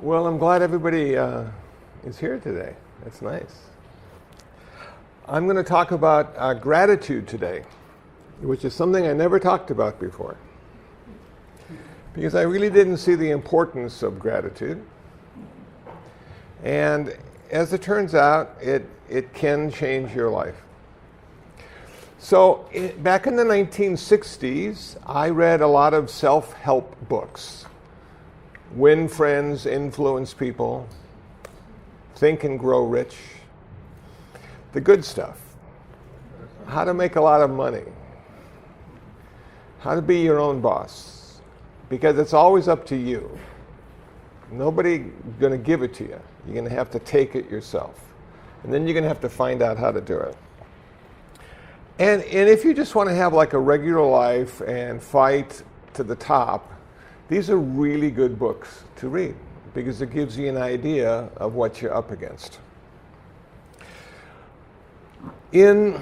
Well, I'm glad everybody is here today. That's nice. I'm going to talk about gratitude today, which is something I never talked about before, because I really didn't see the importance of gratitude. And as it turns out, it can change your life. So back in the 1960s, I read a lot of self-help books. Win Friends, Influence People, Think and Grow Rich. The good stuff. How to make a lot of money. How to be your own boss. Because it's always up to you. Nobody's going to give it to you. You're going to have to take it yourself. And then you're going to have to find out how to do it. And if you just want to have like a regular life and fight to the top, these are really good books to read because it gives you an idea of what you're up against. A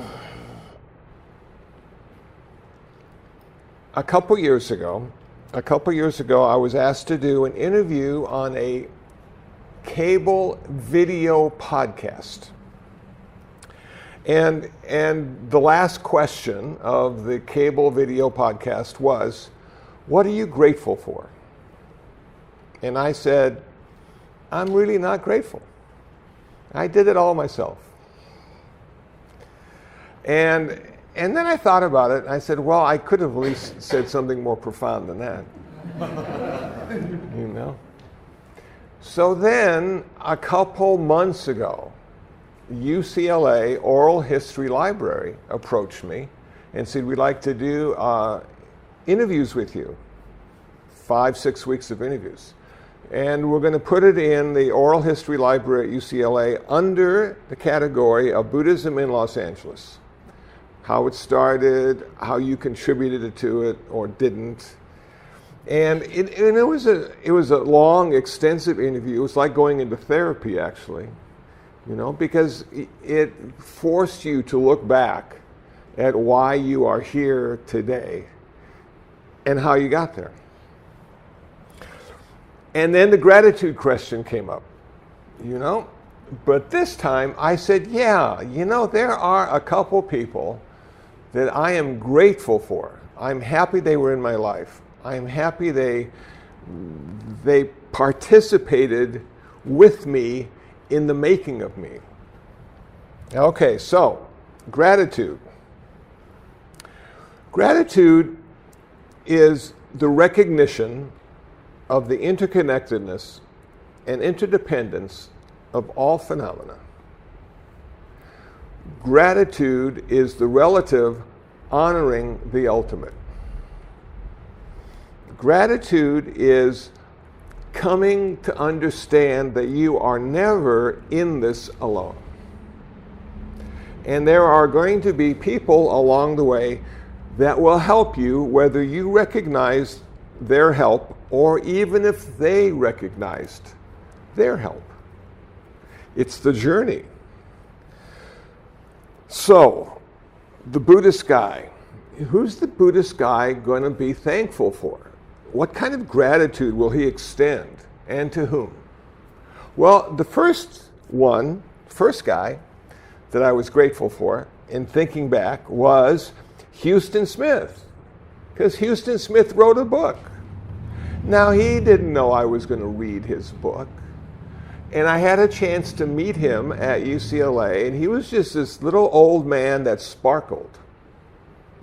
couple years ago, I was asked to do an interview on a cable video podcast. And the last question of the cable video podcast was, what are you grateful for? And I said, I'm really not grateful. I did it all myself. And then I thought about it, and I said, well, I could have at least said something more profound than that. You know? So then, a couple months ago, UCLA Oral History Library approached me and said, we'd like to do interviews with you, 5-6 weeks of interviews. And we're going to put it in the Oral History Library at UCLA under the category of Buddhism in Los Angeles. How it started, how you contributed to it or didn't. And it was a long, extensive interview. It was like going into therapy, actually, you know, because it forced you to look back at why you are here today and how you got there. And then the gratitude question came up, you know. But this time I said, yeah, you know, there are a couple people that I am grateful for. I'm happy they were in my life. I'm happy they participated with me in the making of me. Okay, so gratitude. Gratitude is the recognition of the interconnectedness and interdependence of all phenomena. Gratitude is the relative honoring the ultimate. Gratitude is coming to understand that you are never in this alone. And there are going to be people along the way that will help you, whether you recognize their help or even if they recognized their help. It's the journey. So, the Buddhist guy. Who's the Buddhist guy going to be thankful for? What kind of gratitude will he extend, and to whom? Well, the first guy that I was grateful for, in thinking back, was Huston Smith. Because Huston Smith wrote a book. Now, he didn't know I was going to read his book. And I had a chance to meet him at UCLA, and he was just this little old man that sparkled,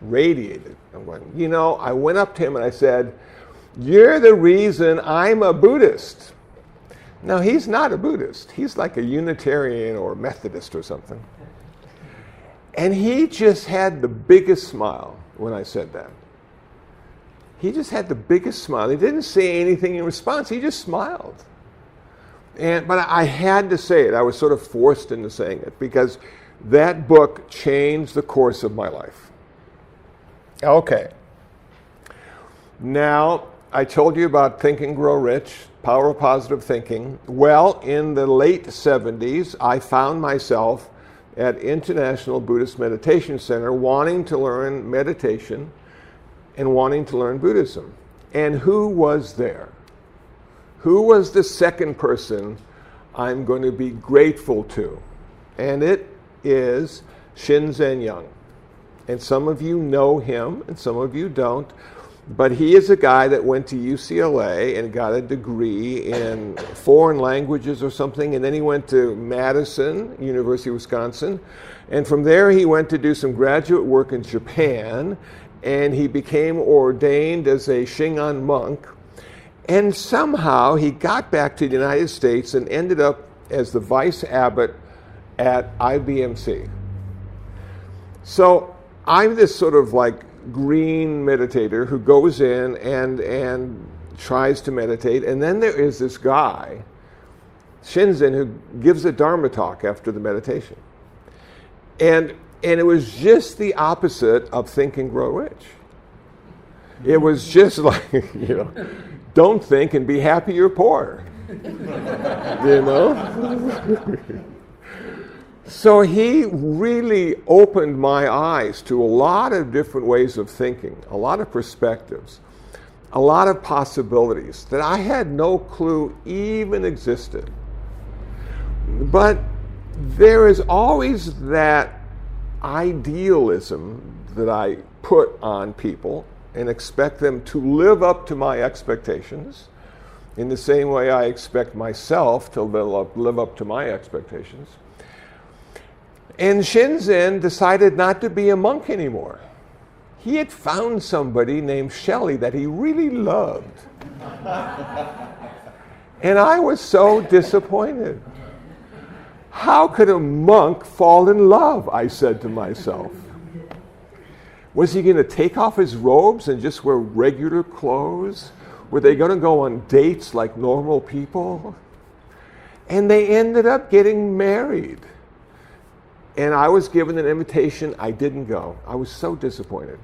radiated. I'm going, you know, I went up to him and I said, you're the reason I'm a Buddhist. Now, he's not a Buddhist. He's like a Unitarian or Methodist or something. And he just had the biggest smile when I said that. He just had the biggest smile. He didn't say anything in response. He just smiled. But I had to say it. I was sort of forced into saying it because that book changed the course of my life. Okay. Now, I told you about Think and Grow Rich, Power of Positive Thinking. Well, in the late 70s, I found myself at International Buddhist Meditation Center wanting to learn meditation and wanting to learn Buddhism. And who was there? who was the second person I'm going to be grateful to? And it is Shinzen Young. And some of you know him, and some of you don't. But he is a guy that went to UCLA and got a degree in foreign languages or something, and then he went to Madison, University of Wisconsin, and from there he went to do some graduate work in Japan, and he became ordained as a Shingon monk, and somehow he got back to the United States and ended up as the vice abbot at IBMC. So I'm this sort of like green meditator who goes in and tries to meditate, and then there is this guy, Shinzen, who gives a Dharma talk after the meditation. And it was just the opposite of Think and Grow Rich. It was just like, don't think and be happy you're poor. So he really opened my eyes to a lot of different ways of thinking, a lot of perspectives, a lot of possibilities that I had no clue even existed. But there is always that idealism that I put on people and expect them to live up to my expectations in the same way I expect myself to live up to my expectations. And Shinzen decided not to be a monk anymore. He had found somebody named Shelley that he really loved. And I was so disappointed. How could a monk fall in love, I said to myself. Was he going to take off his robes and just wear regular clothes? Were they going to go on dates like normal people? And they ended up getting married. And I was given an invitation. I didn't go. I was so disappointed.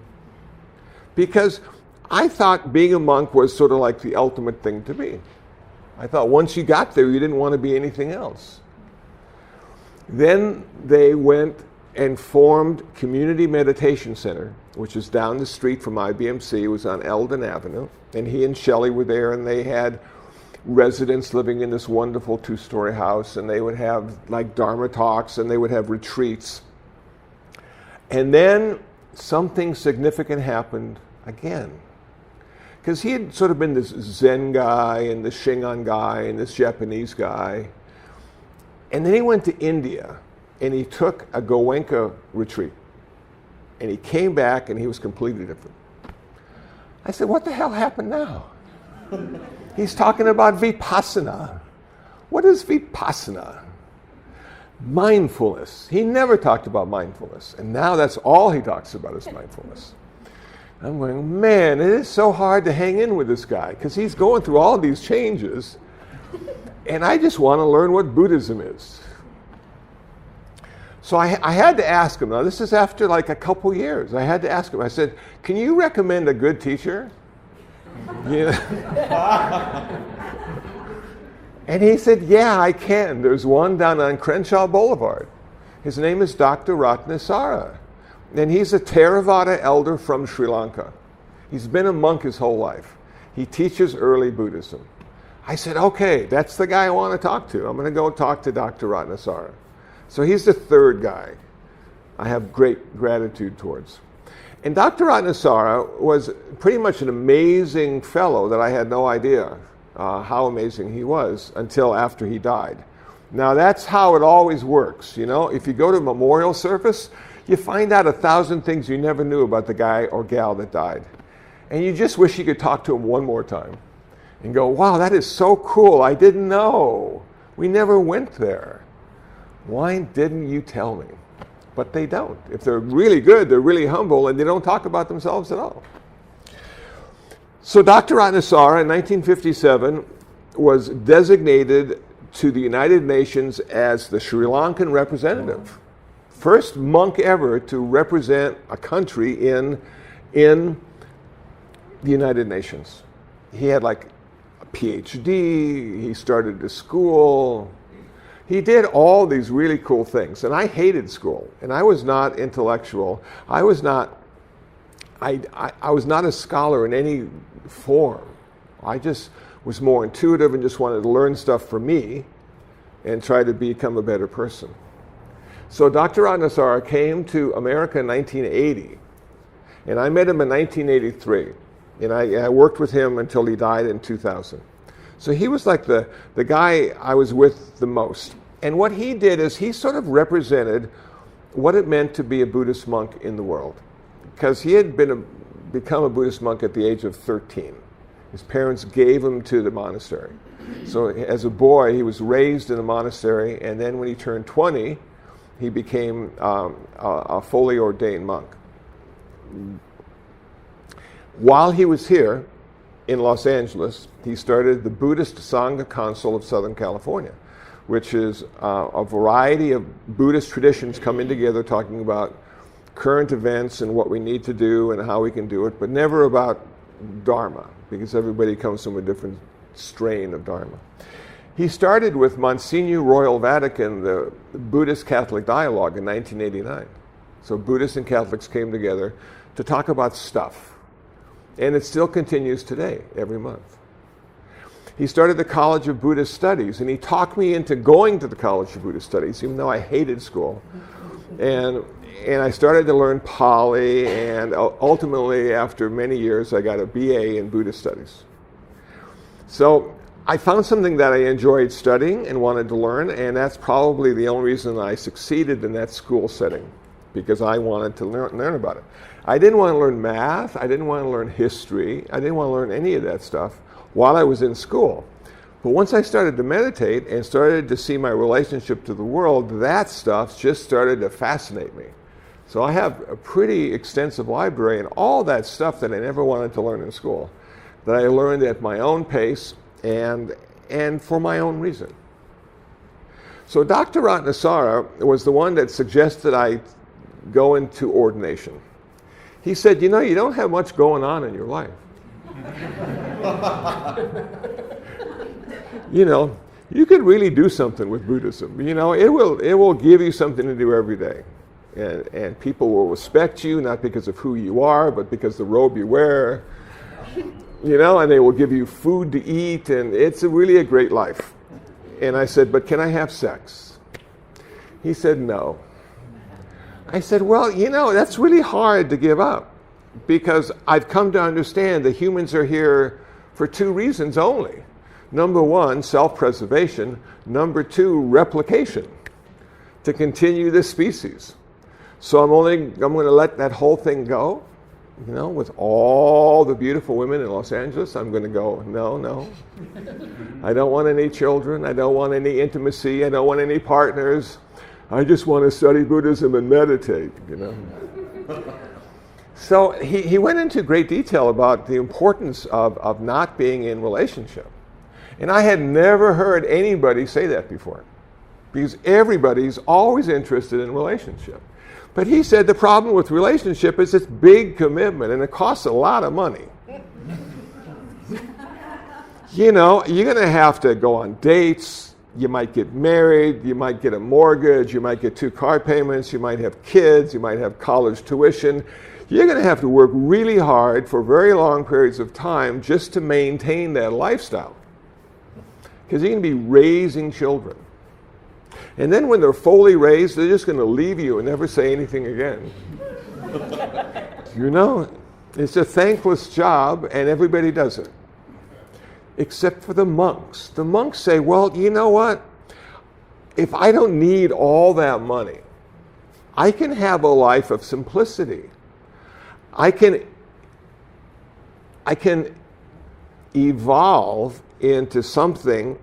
Because I thought being a monk was sort of like the ultimate thing to be. I thought once you got there, you didn't want to be anything else. Then they went and formed Community Meditation Center, which is down the street from IBMC. It was on Eldon Avenue. And he and Shelley were there, and they had residents living in this wonderful 2-story house, and they would have like Dharma talks, and they would have retreats. And then something significant happened again. Because he had sort of been this Zen guy, and this Shingon guy, and this Japanese guy. And then he went to India, and he took a Goenka retreat. And he came back, and he was completely different. I said, what the hell happened now? He's talking about vipassana. What is vipassana? Mindfulness. He never talked about mindfulness. And now that's all he talks about is mindfulness. I'm going, man, it is so hard to hang in with this guy because he's going through all these changes. And I just want to learn what Buddhism is. So I had to ask him. Now, this is after like a couple years. I had to ask him. I said, can you recommend a good teacher? And he said, yeah, I can. There's one down on Crenshaw Boulevard. His name is Dr. Ratnasara. And he's a Theravada elder from Sri Lanka. He's been a monk his whole life. He teaches early Buddhism. I said, okay, that's the guy I want to talk to. I'm going to go talk to Dr. Ratnasara. So he's the third guy I have great gratitude towards. And Dr. Ratnasara was pretty much an amazing fellow that I had no idea how amazing he was until after he died. Now that's how it always works, If you go to a memorial service, you find out 1,000 things you never knew about the guy or gal that died. And you just wish you could talk to him one more time and go, wow, that is so cool. I didn't know. We never went there. Why didn't you tell me? But they don't. If they're really good, they're really humble, and they don't talk about themselves at all. So Dr. Ratnasara in 1957 was designated to the United Nations as the Sri Lankan representative. First monk ever to represent a country in the United Nations. He had like a PhD, he started a school. He did all these really cool things, and I hated school, and I was not intellectual. I was not a scholar in any form. I just was more intuitive and just wanted to learn stuff from me and try to become a better person. So Dr. Ratnasara came to America in 1980, and I met him in 1983, and I worked with him until he died in 2000. So he was like the guy I was with the most. And what he did is he sort of represented what it meant to be a Buddhist monk in the world, because he had become a Buddhist monk at the age of 13. His parents gave him to the monastery. So as a boy, he was raised in a monastery, and then when he turned 20, he became a fully ordained monk. While he was here in Los Angeles, he started the Buddhist Sangha Council of Southern California, which is a variety of Buddhist traditions coming together talking about current events and what we need to do and how we can do it, but never about Dharma, because everybody comes from a different strain of Dharma. He started with Monsignor Royal Vatican, the Buddhist Catholic Dialogue in 1989. So Buddhists and Catholics came together to talk about stuff. And it still continues today, every month. He started the College of Buddhist Studies, and he talked me into going to the College of Buddhist Studies, even though I hated school. And I started to learn Pali, and ultimately, after many years, I got a BA in Buddhist Studies. So I found something that I enjoyed studying and wanted to learn, and that's probably the only reason I succeeded in that school setting, because I wanted to learn about it. I didn't want to learn math, I didn't want to learn history, I didn't want to learn any of that stuff while I was in school. But once I started to meditate and started to see my relationship to the world, that stuff just started to fascinate me. So I have a pretty extensive library, and all that stuff that I never wanted to learn in school, that I learned at my own pace and for my own reason. So Dr. Ratnasara was the one that suggested I go into ordination. He said, you know, you don't have much going on in your life. You know, you could really do something with Buddhism. You know, it will give you something to do every day. And people will respect you, not because of who you are, but because the robe you wear. You know, and they will give you food to eat, and it's really a great life. And I said, but can I have sex? He said, no. I said, well, you know, that's really hard to give up, because I've come to understand that humans are here for two reasons only. Number one, self-preservation. Number two, replication, to continue the species. So I'm going to let that whole thing go, you know, with all the beautiful women in Los Angeles. I'm going to go, no. I don't want any children. I don't want any intimacy. I don't want any partners. I just want to study Buddhism and meditate, you know. So he went into great detail about the importance of not being in relationship. And I had never heard anybody say that before, because everybody's always interested in relationship. But he said the problem with relationship is it's big commitment, and it costs a lot of money. You know, you're going to have to go on dates. You might get married, you might get a mortgage, you might get 2 car payments, you might have kids, you might have college tuition. You're going to have to work really hard for very long periods of time just to maintain that lifestyle, because you're going to be raising children. And then when they're fully raised, they're just going to leave you and never say anything again. You know, it's a thankless job, and everybody does it. Except for the monks. The monks say, well, you know what? If I don't need all that money, I can have a life of simplicity. I can evolve into something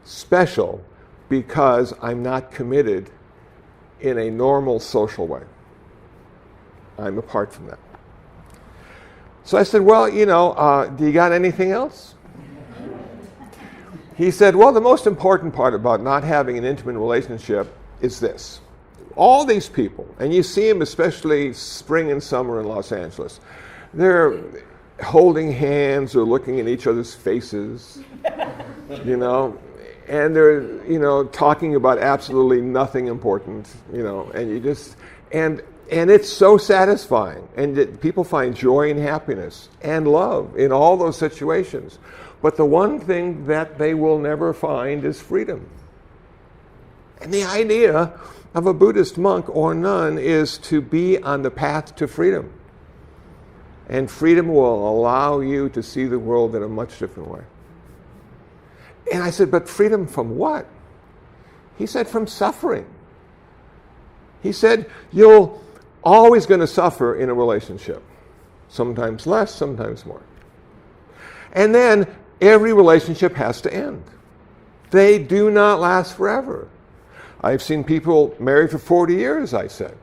special because I'm not committed in a normal social way. I'm apart from that. So I said, well, you know, do you got anything else? He said, well, the most important part about not having an intimate relationship is this. All these people, and you see them especially spring and summer in Los Angeles, they're holding hands or looking in each other's faces, you know, and they're, you know, talking about absolutely nothing important, you know, and you just, and And it's so satisfying. And people find joy and happiness and love in all those situations. But the one thing that they will never find is freedom. And the idea of a Buddhist monk or nun is to be on the path to freedom. And freedom will allow you to see the world in a much different way. And I said, but freedom from what? He said, from suffering. He said, you're always going to suffer in a relationship. Sometimes less, sometimes more. And then every relationship has to end. They do not last forever. I've seen people married for 40 years, I said.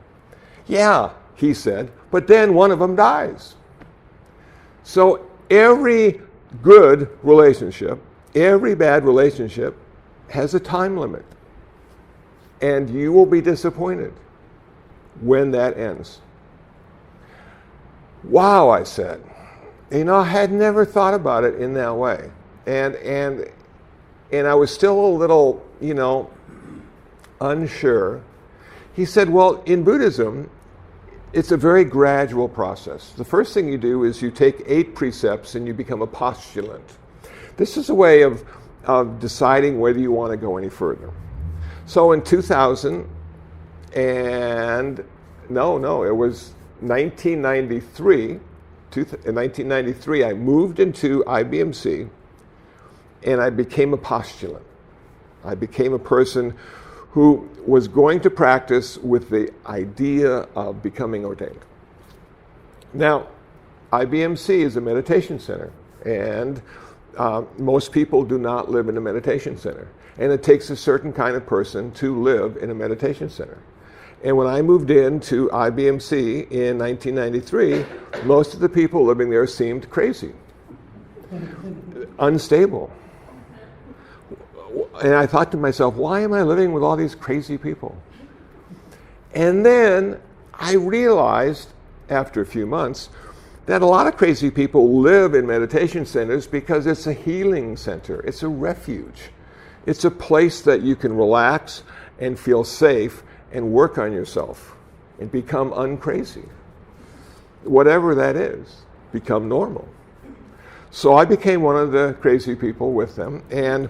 Yeah, he said, but then one of them dies. So every good relationship, every bad relationship has a time limit. And you will be disappointed when that ends. Wow, I said. I had never thought about it in that way. And I was still a little, unsure. He said, well, in Buddhism, it's a very gradual process. The first thing you do is you take 8 precepts and you become a postulant. This is a way of deciding whether you want to go any further. So in 1993. In 1993, I moved into IBMC and I became a postulant. I became a person who was going to practice with the idea of becoming ordained. Now, IBMC is a meditation center, and most people do not live in a meditation center. And it takes a certain kind of person to live in a meditation center. And when I moved into IBMC in 1993, most of the people living there seemed crazy, unstable. And I thought to myself, why am I living with all these crazy people? And then I realized, after a few months, that a lot of crazy people live in meditation centers because it's a healing center. It's a refuge. It's a place that you can relax and feel safe and work on yourself and become uncrazy. Whatever that is, become normal. So I became one of the crazy people with them, and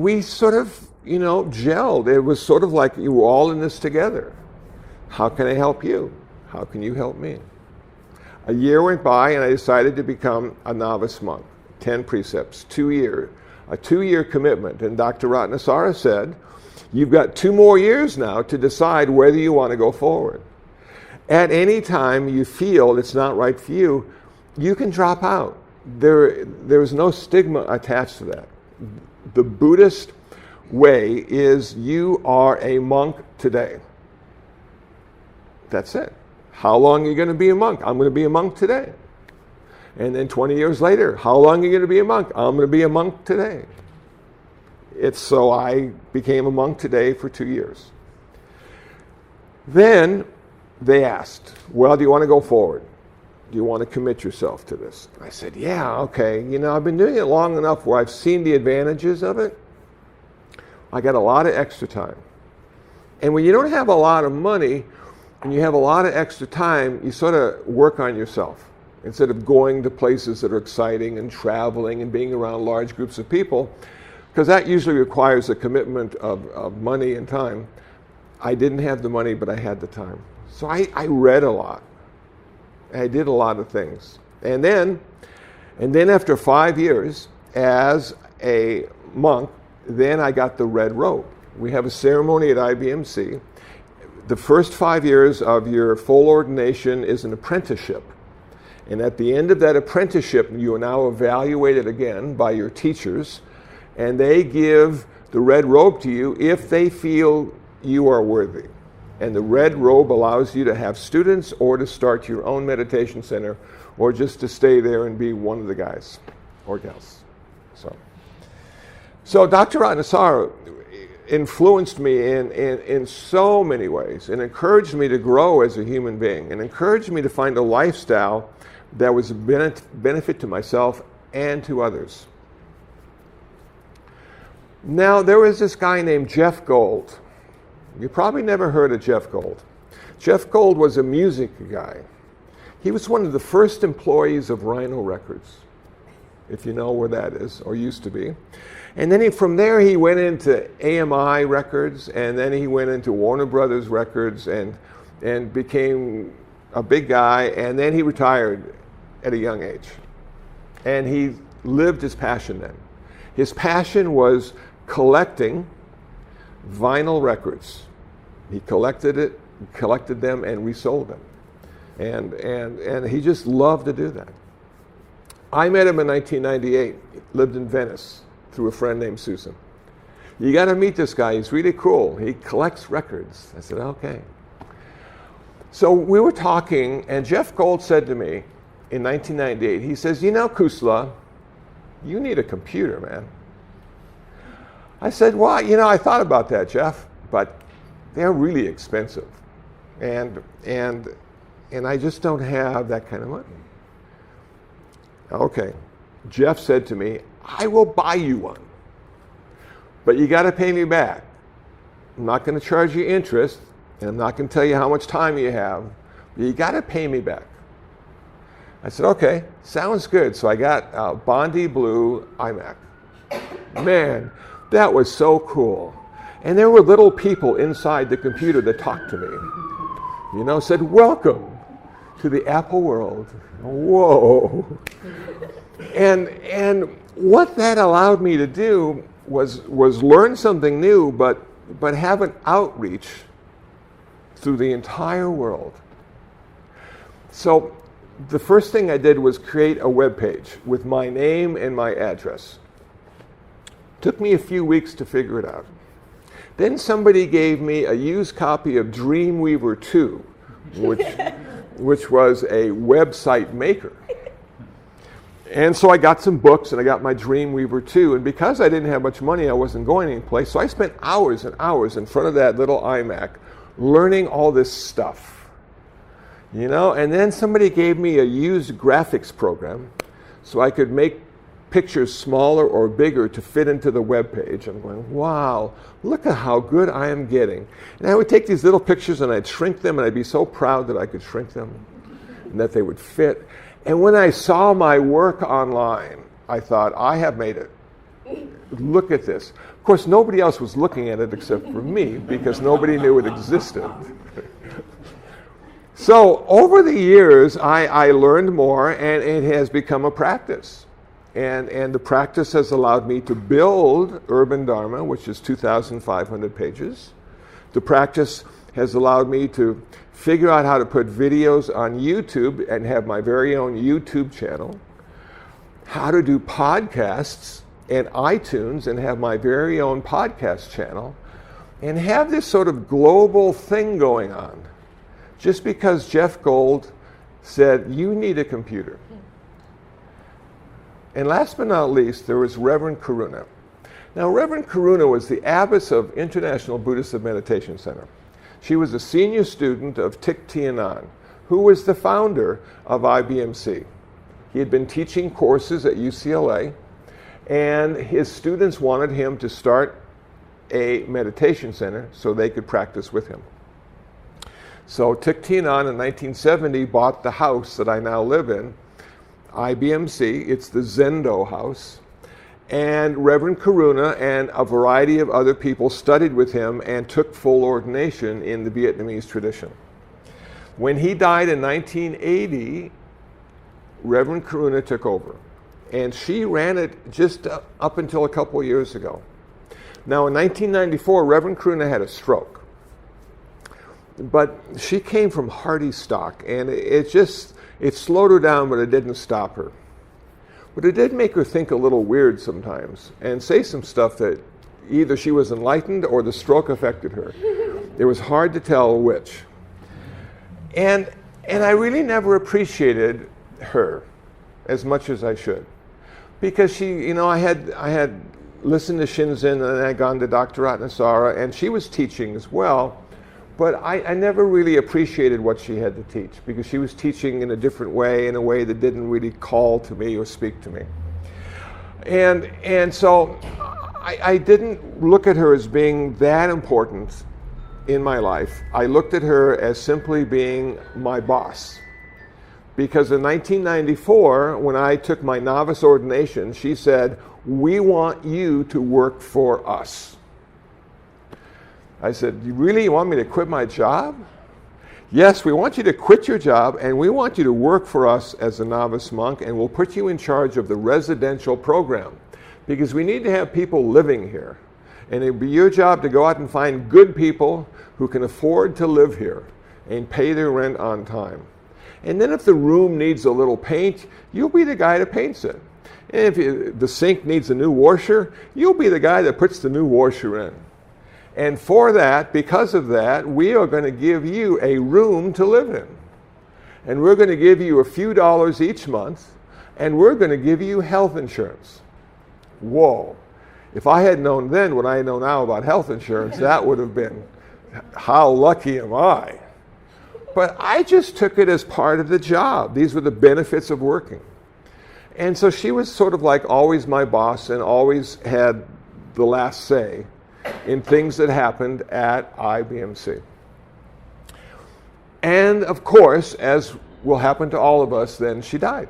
we sort of, gelled. It was sort of like you were all in this together. How can I help you? How can you help me? A year went by and I decided to become a novice monk. 10 precepts, a 2-year commitment. And Dr. Ratnasara said, you've got 2 more years now to decide whether you want to go forward. At any time you feel it's not right for you, you can drop out. There's no stigma attached to that. The Buddhist way is you are a monk today. That's it. How long are you going to be a monk? I'm going to be a monk today. And then 20 years later, how long are you going to be a monk? I'm going to be a monk today. So I became a monk today for 2 years. Then they asked, well, do you want to go forward? Do you want to commit yourself to this? I said, yeah, okay. I've been doing it long enough where I've seen the advantages of it. I got a lot of extra time. And when you don't have a lot of money and you have a lot of extra time, you sort of work on yourself. Instead of going to places that are exciting and traveling and being around large groups of people, because that usually requires a commitment of money and time. I didn't have the money, but I had the time. So I read a lot. I did a lot of things. And then after 5 years as a monk, then I got the red robe. We have a ceremony at IBMC. The first 5 years of your full ordination is an apprenticeship. And at the end of that apprenticeship, you are now evaluated again by your teachers, and they give the red robe to you if they feel you are worthy. And the red robe allows you to have students or to start your own meditation center or just to stay there and be one of the guys or gals. So Dr. Ratnasara influenced me in so many ways and encouraged me to grow as a human being and encouraged me to find a lifestyle that was a benefit to myself and to others. Now, there was this guy named Jeff Gold. You probably never heard of Jeff Gold. Jeff Gold was a music guy. He was one of the first employees of Rhino Records, if you know where that is, or used to be. And then from there he went into AMI Records, and then he went into Warner Brothers Records and became a big guy, and then he retired at a young age. And he lived his passion then. His passion was collecting vinyl records. He collected them, and resold them. And he just loved to do that. I met him in 1998, lived in Venice, through a friend named Susan. You got to meet this guy, he's really cool. He collects records. I said, okay. So we were talking, and Jeff Gold said to me in 1998, he says, you know, Kusala, you need a computer, man. I said, well, you know, I thought about that, Jeff, but they're really expensive. And I just don't have that kind of money. Okay. Jeff said to me, I will buy you one, but you got to pay me back. I'm not going to charge you interest, and I'm not going to tell you how much time you have, but you got to pay me back. I said, okay, sounds good. So I got a Bondi Blue iMac. Man, that was so cool. And there were little people inside the computer that talked to me. You know, said, welcome to the Apple world. Whoa. And what that allowed me to do was learn something new, but have an outreach through the entire world. So the first thing I did was create a web page with my name and my address. Took me a few weeks to figure it out. Then somebody gave me a used copy of Dreamweaver 2, which was a website maker. And so I got some books, and I got my Dreamweaver 2. And because I didn't have much money, I wasn't going anyplace. So I spent hours and hours in front of that little iMac learning all this stuff. You know, and then somebody gave me a used graphics program so I could make pictures smaller or bigger to fit into the web page. I'm going, wow, look at how good I am getting. And I would take these little pictures and I'd shrink them, and I'd be so proud that I could shrink them and that they would fit. And when I saw my work online, I thought, I have made it. Look at this. Of course, nobody else was looking at it except for me, because nobody knew it existed. So over the years, I learned more, and it has become a practice. And the practice has allowed me to build Urban Dharma, which is 2,500 pages. The practice has allowed me to figure out how to put videos on YouTube and have my very own YouTube channel, how to do podcasts and iTunes and have my very own podcast channel, and have this sort of global thing going on. Just because Jeff Gold said, you need a computer. And last but not least, there was Reverend Karuna. Now, Reverend Karuna was the abbess of International Buddhist Meditation Center. She was a senior student of Thich Thien Nhat, who was the founder of IBMC. He had been teaching courses at UCLA, and his students wanted him to start a meditation center so they could practice with him. So Thich Thien Nhat in 1970 bought the house that I now live in, IBMC. It's the Zendo house. And Reverend Karuna and a variety of other people studied with him and took full ordination in the Vietnamese tradition. When he died in 1980, Reverend Karuna took over. And she ran it just up until a couple years ago. Now in 1994, Reverend Karuna had a stroke. But she came from hardy stock, and it slowed her down, but it didn't stop her. But it did make her think a little weird sometimes and say some stuff that either she was enlightened or the stroke affected her. It was hard to tell which. And I really never appreciated her as much as I should. Because she, you know, I had listened to Shinzen, and then I'd gone to Dr. Ratnasara, and she was teaching as well. But I never really appreciated what she had to teach, because she was teaching in a different way, in a way that didn't really call to me or speak to me. And so I didn't look at her as being that important in my life, I looked at her as simply being my boss. Because in 1994, when I took my novice ordination, she said, "We want you to work for us." I said, "You really want me to quit my job?" "Yes, we want you to quit your job and we want you to work for us as a novice monk, and we'll put you in charge of the residential program because we need to have people living here. And it'll be your job to go out and find good people who can afford to live here and pay their rent on time. And then if the room needs a little paint, you'll be the guy that paints it. And if the sink needs a new washer, you'll be the guy that puts the new washer in. And for that, because of that, we are going to give you a room to live in. And we're going to give you a few dollars each month, and we're going to give you health insurance." Whoa. If I had known then what I know now about health insurance, that would have been, how lucky am I? But I just took it as part of the job. These were the benefits of working. And so she was sort of like always my boss and always had the last say in things that happened at IBMC. And of course, as will happen to all of us, then she died.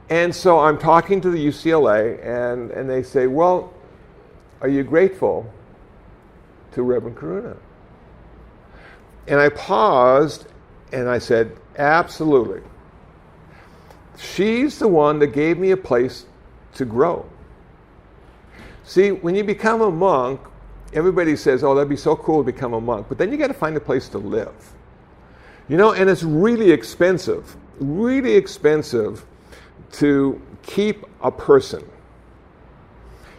And so I'm talking to the UCLA, and they say, "Well, are you grateful to Reverend Karuna?" And I paused, and I said, "Absolutely. She's the one that gave me a place to grow." See, when you become a monk, everybody says, "Oh, that'd be so cool to become a monk," but then you got to find a place to live. You know, and it's really expensive to keep a person.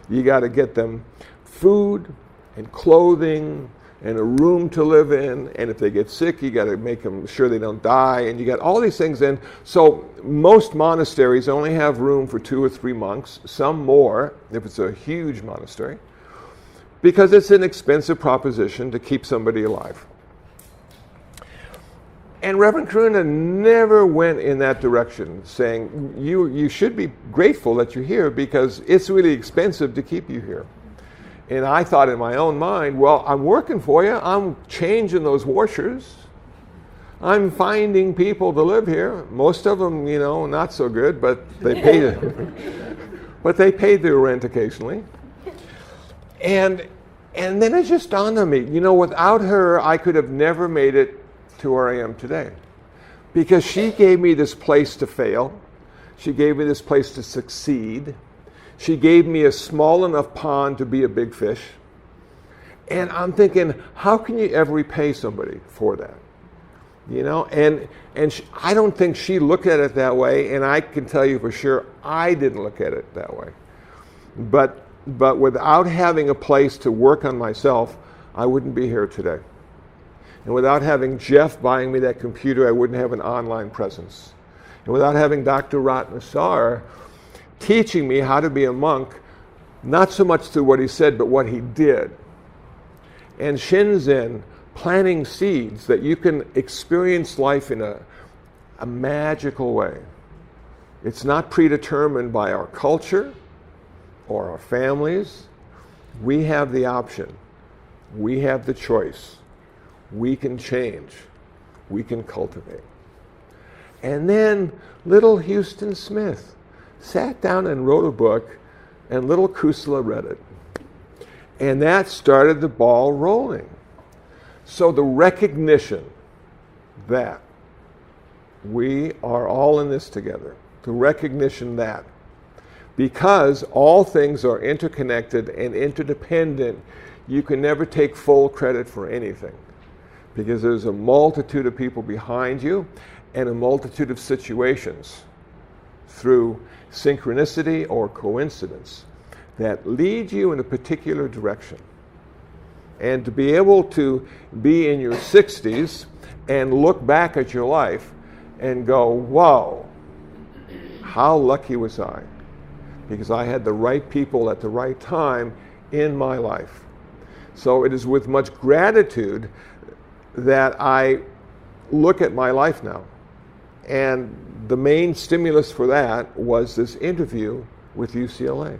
You got to get them food and clothing and a room to live in, and if they get sick, you got to make them sure they don't die, and you got all these things in. So most monasteries only have room for 2 or 3 monks, some more if it's a huge monastery, because it's an expensive proposition to keep somebody alive. And Reverend Karuna never went in that direction, saying, you should be grateful that you're here because it's really expensive to keep you here. And I thought in my own mind, well, I'm working for you. I'm changing those washers. I'm finding people to live here. Most of them, you know, not so good, but they paid their rent occasionally. And then it just dawned on me, you know, without her, I could have never made it to where I am today. Because she gave me this place to fail. She gave me this place to succeed. She gave me a small enough pond to be a big fish. And I'm thinking, how can you ever repay somebody for that? You know, and I don't think she looked at it that way, and I can tell you for sure I didn't look at it that way. But without having a place to work on myself, I wouldn't be here today. And without having Jeff buying me that computer, I wouldn't have an online presence. And without having Dr. Ratnasar teaching me how to be a monk, not so much through what he said, but what he did. And Shinzen planting seeds that you can experience life in a magical way. It's not predetermined by our culture or our families. We have the option. We have the choice. We can change. We can cultivate. And then little Houston Smith sat down and wrote a book, and little Kusala read it. And that started the ball rolling. So the recognition that we are all in this together, the recognition that because all things are interconnected and interdependent, you can never take full credit for anything. Because there's a multitude of people behind you and a multitude of situations through synchronicity or coincidence that lead you in a particular direction. And to be able to be in your 60s and look back at your life and go, wow, how lucky was I? Because I had the right people at the right time in my life. So it is with much gratitude that I look at my life now. And the main stimulus for that was this interview with UCLA.